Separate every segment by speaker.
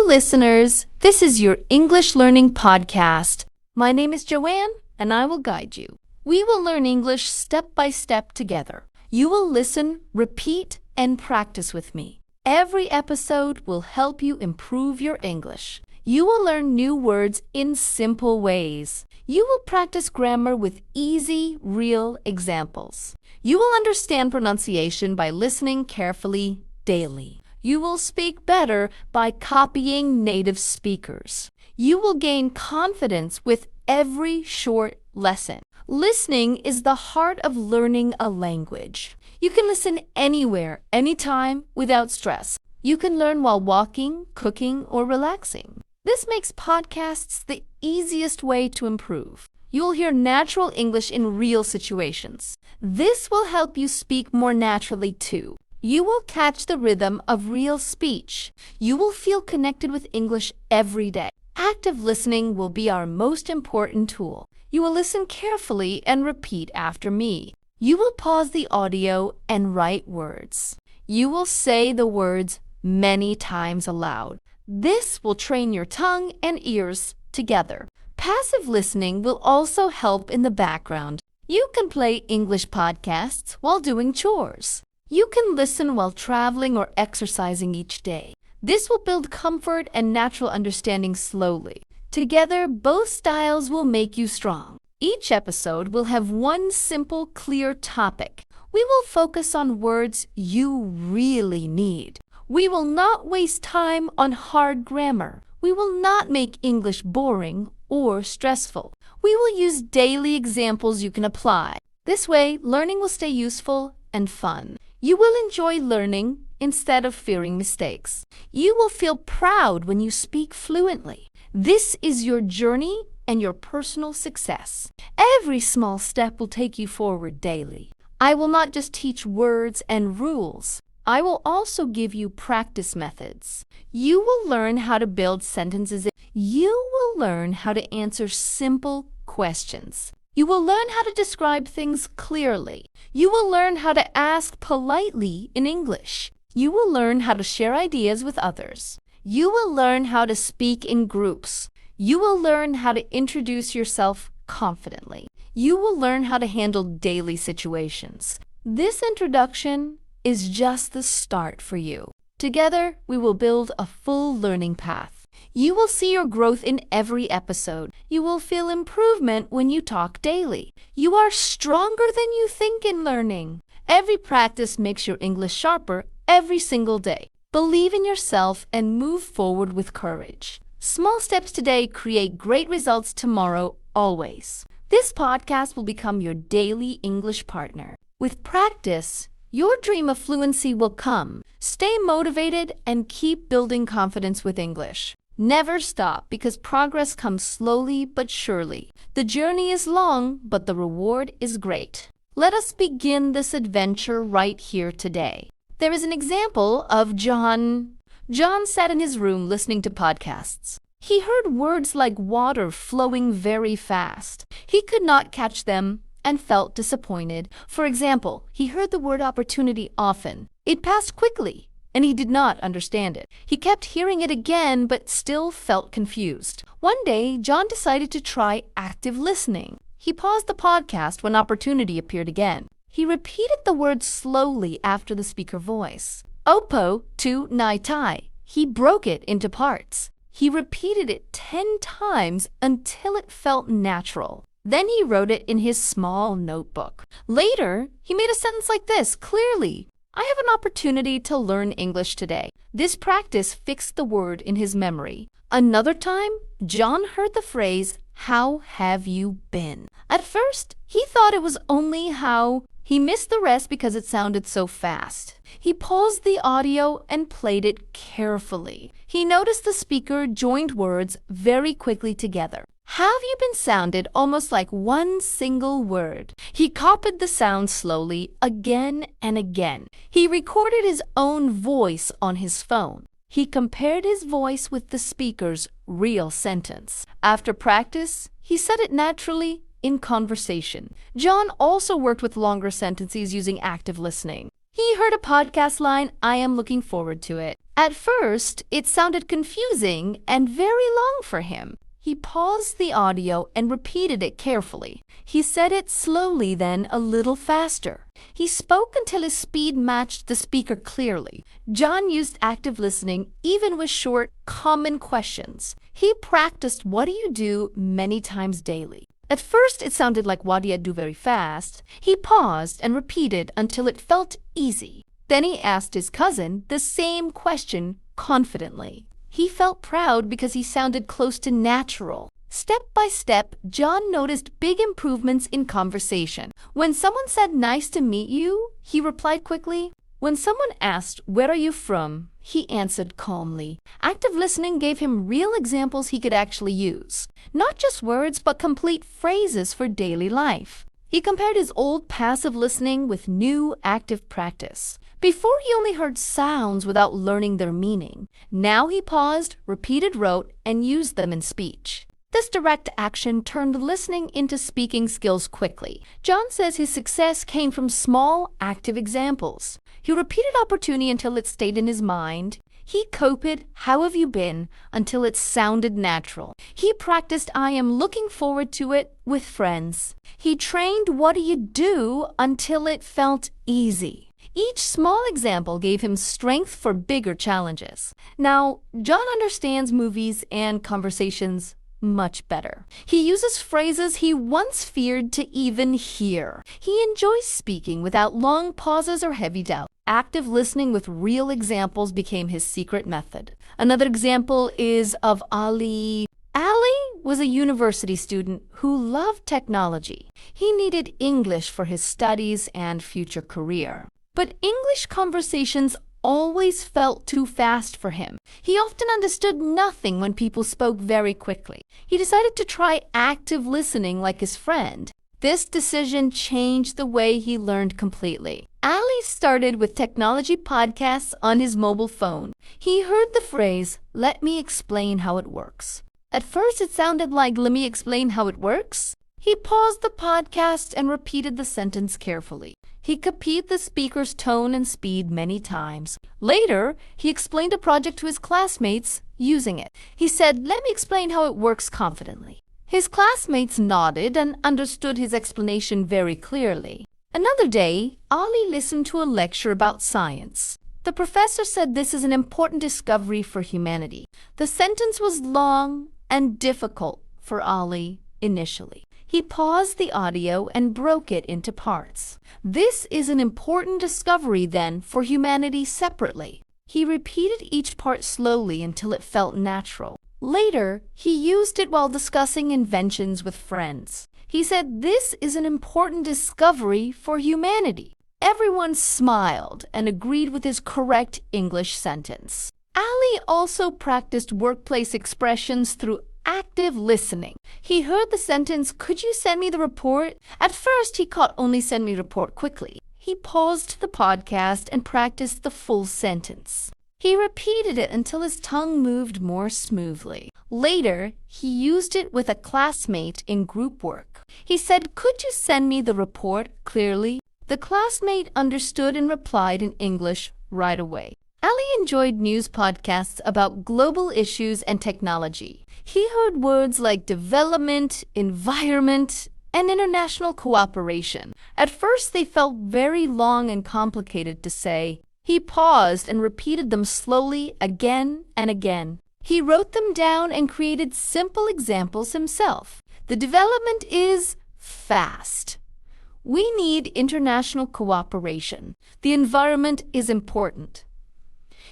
Speaker 1: listeners. This is your English Learning Podcast. My name is Joanne, and I will guide you. We will learn English step by step together. You will listen, repeat, and practice with me. Every episode will help you improve your English. You will learn new words in simple ways. You will practice grammar with easy, real examples. You will understand pronunciation by listening carefully daily. You will speak better by copying native speakers. You will gain confidence with every short lesson. Listening is the heart of learning a language. You can listen anywhere, anytime, without stress. You can learn while walking, cooking, or relaxing. This makes podcasts the easiest way to improve. You will hear natural English in real situations. This will help you speak more naturally too. You will catch the rhythm of real speech. You will feel connected with English every day. Active listening will be our most important tool. You will listen carefully and repeat after me. You will pause the audio and write words. You will say the words many times aloud. This will train your tongue and ears together. Passive listening will also help in the background. You can play English podcasts while doing chores. You can listen while traveling or exercising each day. This will build comfort and natural understanding slowly. Together, both styles will make you strong. Each episode will have one simple, clear topic. We will focus on words you really need. We will not waste time on hard grammar. We will not make English boring or stressful. We will use daily examples you can apply. This way, learning will stay useful and fun. You will enjoy learning instead of fearing mistakes. You will feel proud when you speak fluently. This is your journey and your personal success. Every small step will take you forward daily. I will not just teach words and rules. I will also give you practice methods. You will learn how to build sentences. You will learn how to answer simple questions. You will learn how to describe things clearly. You will learn how to ask politely in English. You will learn how to share ideas with others. You will learn how to speak in groups. You will learn how to introduce yourself confidently. You will learn how to handle daily situations. This introduction is just the start for you. Together, we will build a full learning path. You will see your growth in every episode. You will feel improvement when you talk daily. You are stronger than you think in learning. Every practice makes your English sharper every single day. Believe in yourself and move forward with courage. Small steps today create great results tomorrow, always. This podcast will become your daily English partner. With practice, your dream of fluency will come. Stay motivated and keep building confidence with English. Never stop because progress comes slowly but surely. The journey is long, but the reward is great. Let us begin this adventure right here today. There is an example of John. John sat in his room listening to podcasts. He heard words like water flowing very fast. He could not catch them and felt disappointed. For example, he heard the word opportunity often. It passed quickly, and he did not understand it. He kept hearing it again, but still felt confused. One day, John decided to try active listening. He paused the podcast when opportunity appeared again. He repeated the word slowly after the speaker voice. Opo tu nai tai. He broke it into parts. He repeated it 10 times until it felt natural. Then he wrote it in his small notebook. Later, he made a sentence like this, clearly. I have an opportunity to learn English today. This practice fixed the word in his memory. Another time, John heard the phrase, how have you been? At first, he thought it was only how. He missed the rest because it sounded so fast. He paused the audio and played it carefully. He noticed the speaker joined words very quickly together. Have you been sounded almost like one single word. He copied the sound slowly again and again. He recorded his own voice on his phone. He compared his voice with the speaker's real sentence. After practice, he said it naturally in conversation. John also worked with longer sentences using active listening. He heard a podcast line, I am looking forward to it. At first, it sounded confusing and very long for him. He paused the audio and repeated it carefully. He said it slowly, then a little faster. He spoke until his speed matched the speaker clearly. John used active listening even with short, common questions. He practiced "what do you do" many times daily. At first, it sounded like "what do you do" very fast. He paused and repeated until it felt easy. Then he asked his cousin the same question confidently. He felt proud because he sounded close to natural. Step by step, John noticed big improvements in conversation. When someone said "nice to meet you," he replied quickly. When someone asked "where are you from," he answered calmly. Active listening gave him real examples he could actually use. Not just words, but complete phrases for daily life. He compared his old passive listening with new active practice. Before, he only heard sounds without learning their meaning. Now he paused, repeated, wrote, and used them in speech. This direct action turned listening into speaking skills quickly. John says his success came from small, active examples. He repeated opportunity until it stayed in his mind. He copied "how have you been" until it sounded natural. He practiced "I am looking forward to it" with friends. He trained "what do you do" until it felt easy. Each small example gave him strength for bigger challenges. Now, John understands movies and conversations much better. He uses phrases he once feared to even hear. He enjoys speaking without long pauses or heavy doubt. Active listening with real examples became his secret method. Another example is of Ali. Ali was a university student who loved technology. He needed English for his studies and future career. But English conversations always felt too fast for him. He often understood nothing when people spoke very quickly. He decided to try active listening like his friend. This decision changed the way he learned completely. Ali started with technology podcasts on his mobile phone. He heard the phrase, "let me explain how it works." At first, it sounded like "let me explain how it works." He paused the podcast and repeated the sentence carefully. He copied the speaker's tone and speed many times. Later, he explained a project to his classmates using it. He said, "let me explain how it works" confidently. His classmates nodded and understood his explanation very clearly. Another day, Ali listened to a lecture about science. The professor said this is an important discovery for humanity. The sentence was long and difficult for Ali initially. He paused the audio and broke it into parts. This is an important discovery, then, for humanity separately. He repeated each part slowly until it felt natural. Later, he used it while discussing inventions with friends. He said this is an important discovery for humanity. Everyone smiled and agreed with his correct English sentence. Ali also practiced workplace expressions through active listening. He heard the sentence, "could you send me the report?" At first, he caught only "send me report" quickly. He paused the podcast and practiced the full sentence. He repeated it until his tongue moved more smoothly. Later, he used it with a classmate in group work. He said, "could you send me the report clearly?" The classmate understood and replied in English right away. Ali enjoyed news podcasts about global issues and technology. He heard words like development, environment, and international cooperation. At first, they felt very long and complicated to say. He paused and repeated them slowly again and again. He wrote them down and created simple examples himself. The development is fast. We need international cooperation. The environment is important.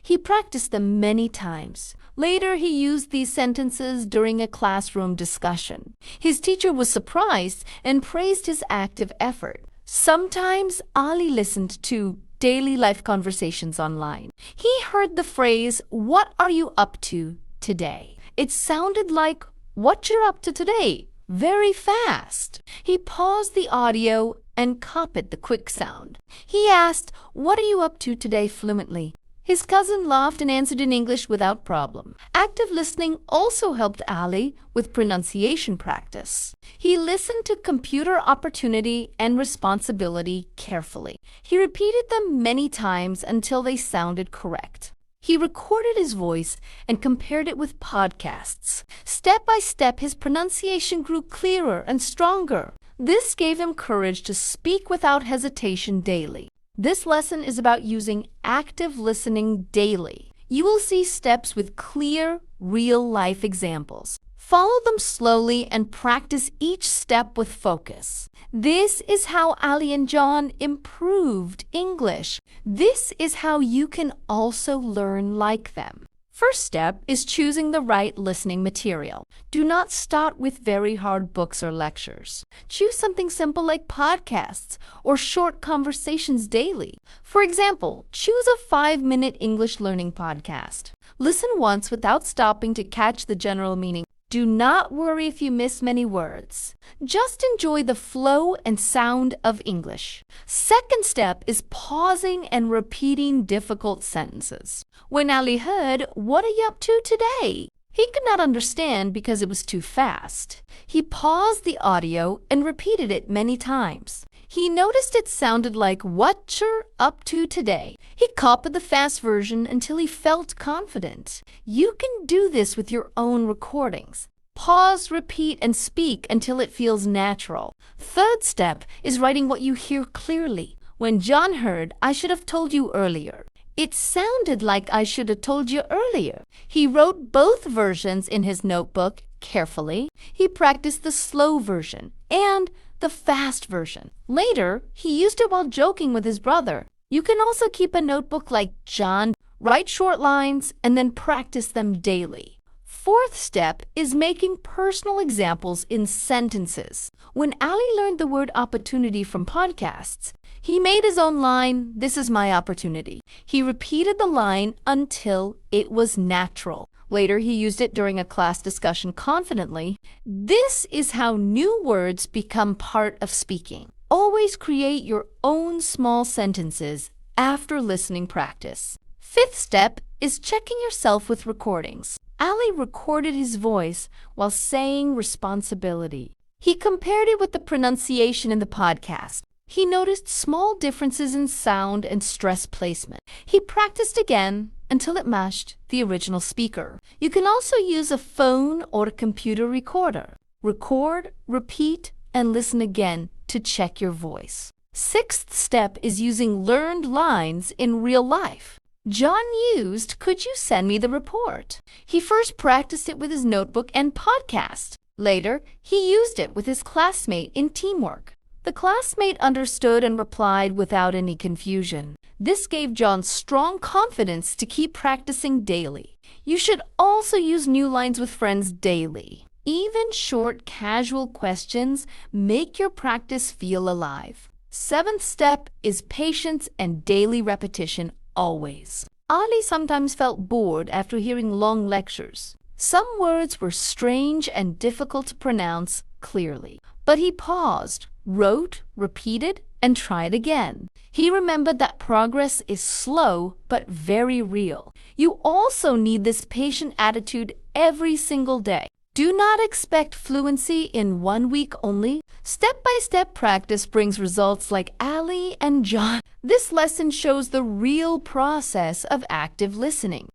Speaker 1: He practiced them many times. Later, he used these sentences during a classroom discussion. His teacher was surprised and praised his active effort. Sometimes Ali listened to daily life conversations online. He heard the phrase, "what are you up to today?" It sounded like, "what you're up to today," very fast. He paused the audio and copied the quick sound. He asked, "what are you up to today?" fluently. His cousin laughed and answered in English without problem. Active listening also helped Ali with pronunciation practice. He listened to computer opportunity and responsibility carefully. He repeated them many times until they sounded correct. He recorded his voice and compared it with podcasts. Step by step, his pronunciation grew clearer and stronger. This gave him courage to speak without hesitation daily. This lesson is about using active listening daily. You will see steps with clear, real-life examples. Follow them slowly and practice each step with focus. This is how Ali and John improved English. This is how you can also learn like them. First step is choosing the right listening material. Do not start with very hard books or lectures. Choose something simple like podcasts or short conversations daily. For example, choose a 5-minute English learning podcast. Listen once without stopping to catch the general meaning. Do not worry if you miss many words. Just enjoy the flow and sound of English. Second step is pausing and repeating difficult sentences. When Ali heard, "What are you up to today?" he could not understand because it was too fast. He paused the audio and repeated it many times. He noticed it sounded like "what you're up to today." He copied the fast version until he felt confident. You can do this with your own recordings. Pause, repeat, and speak until it feels natural. Third step is writing what you hear clearly. When John heard, "I should have told you earlier," it sounded like "I should have told you earlier." He wrote both versions in his notebook carefully. He practiced the slow version and the fast version. Later, he used it while joking with his brother. You can also keep a notebook like John. Write short lines and then practice them daily. Fourth step is making personal examples in sentences. When Ali learned the word opportunity from podcasts, he made his own line, "This is my opportunity." He repeated the line until it was natural. Later, he used it during a class discussion confidently. This is how new words become part of speaking. Always create your own small sentences after listening practice. Fifth step is checking yourself with recordings. Ali recorded his voice while saying responsibility. He compared it with the pronunciation in the podcast. He noticed small differences in sound and stress placement. He practiced again until it matched the original speaker. You can also use a phone or a computer recorder. Record, repeat, and listen again to check your voice. Sixth step is using learned lines in real life. John used, "Could you send me the report?" He first practiced it with his notebook and podcast. Later, he used it with his classmate in teamwork. The classmate understood and replied without any confusion. This gave John strong confidence to keep practicing daily. You should also use new lines with friends daily. Even short, casual questions make your practice feel alive. Seventh step is patience and daily repetition always. Ali sometimes felt bored after hearing long lectures. Some words were strange and difficult to pronounce clearly. But he paused, wrote, repeated, and tried again. He remembered that progress is slow but very real. You also need this patient attitude every single day. Do not expect fluency in 1 week only. Step-by-step practice brings results like Ali and John. This lesson shows the real process of active listening.